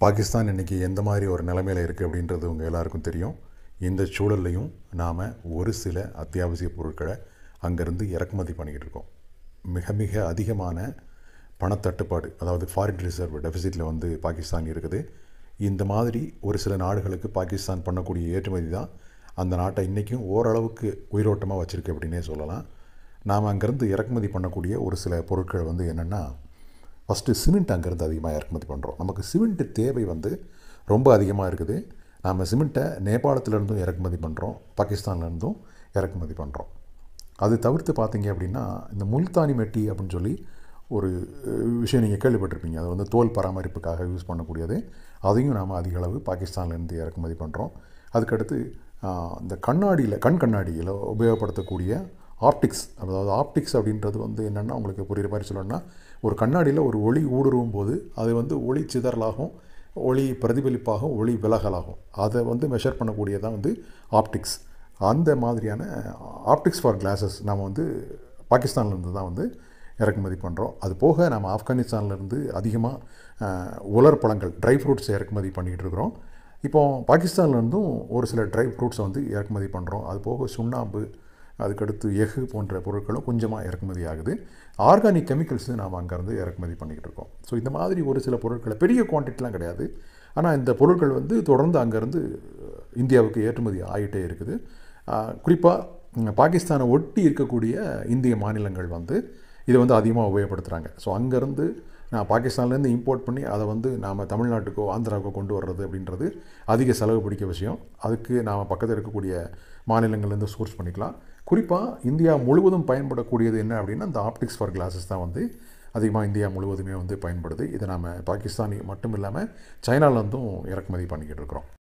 பாகிஸ்தான் இன்றைக்கி எந்த மாதிரி ஒரு நிலைமையில் இருக்குது அப்படின்றது உங்கள் எல்லாருக்கும் தெரியும். இந்த சூழல்லையும் நாம் ஒரு சில அத்தியாவசிய பொருட்களை அங்கேருந்து இறக்குமதி பண்ணிக்கிட்டு இருக்கோம். மிக மிக அதிகமான பணத்தட்டுப்பாடு, அதாவது ஃபாரின் ரிசர்வ் டெபிசிட்டில் பாகிஸ்தான் இருக்குது. இந்த மாதிரி ஒரு சில நாடுகளுக்கு பாகிஸ்தான் பண்ணக்கூடிய ஏற்றுமதி தான் அந்த நாட்டை இன்றைக்கும் ஓரளவுக்கு உயிரோட்டமாக வச்சுருக்கு அப்படின்னே சொல்லலாம். நாம் அங்கேருந்து இறக்குமதி பண்ணக்கூடிய ஒரு சில பொருட்கள் என்னென்னா, ஃபஸ்ட்டு சிமெண்ட் அங்கேருந்து அதிகமாக இறக்குமதி பண்ணுறோம். நமக்கு சிமெண்ட்டு தேவை ரொம்ப அதிகமாக இருக்குது. நாம் சிமெண்ட்டை நேபாளத்திலேருந்தும் இறக்குமதி பண்ணுறோம், பாகிஸ்தான்லேருந்தும் இறக்குமதி பண்ணுறோம். அது தவிர்த்து பார்த்தீங்க அப்படின்னா, இந்த முல்தானி மெட்டி அப்படின்னு சொல்லி ஒரு விஷயம் நீங்கள் கேள்விப்பட்டிருப்பீங்க. அது தோல் பராமரிப்புக்காக யூஸ் பண்ணக்கூடியது. அதையும் நாம் அதிக அளவு பாகிஸ்தான்லேருந்து இறக்குமதி பண்ணுறோம். அதுக்கடுத்து இந்த கண் கண்ணாடியில் உபயோகப்படுத்தக்கூடிய ஆப்டிக்ஸ், அதாவது ஆப்டிக்ஸ் அப்படின்றது என்னென்னா, உங்களுக்கு புரிகிற மாதிரி சொல்லணும்னா, ஒரு கண்ணாடியில் ஒரு ஒளி ஊடுருவும் போது அது ஒளி சிதறலாகும், ஒளி பிரதிபலிப்பாகும், ஒளி விலகலாகும். அதை மெஷர் பண்ணக்கூடியதான் ஆப்டிக்ஸ். அந்த மாதிரியான ஆப்டிக்ஸ் ஃபார் கிளாஸஸ் நாம் பாகிஸ்தான்லேருந்து தான் இறக்குமதி பண்ணுறோம். அது போக நம்ம ஆப்கானிஸ்தான்லேருந்து அதிகமாக உலர் பழங்கள், ட்ரை ஃப்ரூட்ஸ் இறக்குமதி பண்ணிக்கிட்டு இருக்கிறோம். இப்போது பாகிஸ்தான்லேருந்தும் ஒரு சில ட்ரை ஃப்ரூட்ஸை இறக்குமதி பண்ணுறோம். அது போக சுண்ணாம்பு, அதுக்கடுத்து எஃகு போன்ற பொருட்களும் கொஞ்சமாக இறக்குமதி ஆகுது. ஆர்கானிக் கெமிக்கல்ஸு நாம் அங்கேருந்து இறக்குமதி பண்ணிக்கிட்டு இருக்கோம். ஸோ இந்த மாதிரி ஒரு சில பொருட்களை, பெரிய குவான்டிட்டிலாம் கிடையாது, ஆனால் இந்த பொருட்கள் தொடர்ந்து அங்கேருந்து இந்தியாவுக்கு ஏற்றுமதி ஆகிட்டே இருக்குது. குறிப்பாக பாகிஸ்தானை ஒட்டி இருக்கக்கூடிய இந்திய மாநிலங்கள் இதை அதிகமாக உபயோகப்படுத்துகிறாங்க. ஸோ அங்கேருந்து பாகிஸ்தான்லேருந்து இம்போர்ட் பண்ணி அதை நாம் தமிழ்நாட்டுக்கோ ஆந்திராவுக்கோ கொண்டு வர்றது அப்படின்றது அதிக செலவு பிடிக்க விஷயம். அதுக்கு நாம் பக்கத்தில் இருக்கக்கூடிய மாநிலங்கள்லேருந்து சோர்ஸ் பண்ணிக்கலாம். குறிப்பாக இந்தியா முழுவதும் பயன்படக்கூடியது என்ன அப்படின்னா, இந்த ஆப்டிக்ஸ் ஃபார் கிளாஸஸ் தான் அதிகமாக இந்தியா முழுவதுமே பயன்படுது. இதை நாம் பாகிஸ்தான் மட்டும் இல்லாமல் சைனாலேருந்தும் இறக்குமதி பண்ணிக்கிட்டு இருக்கிறோம்.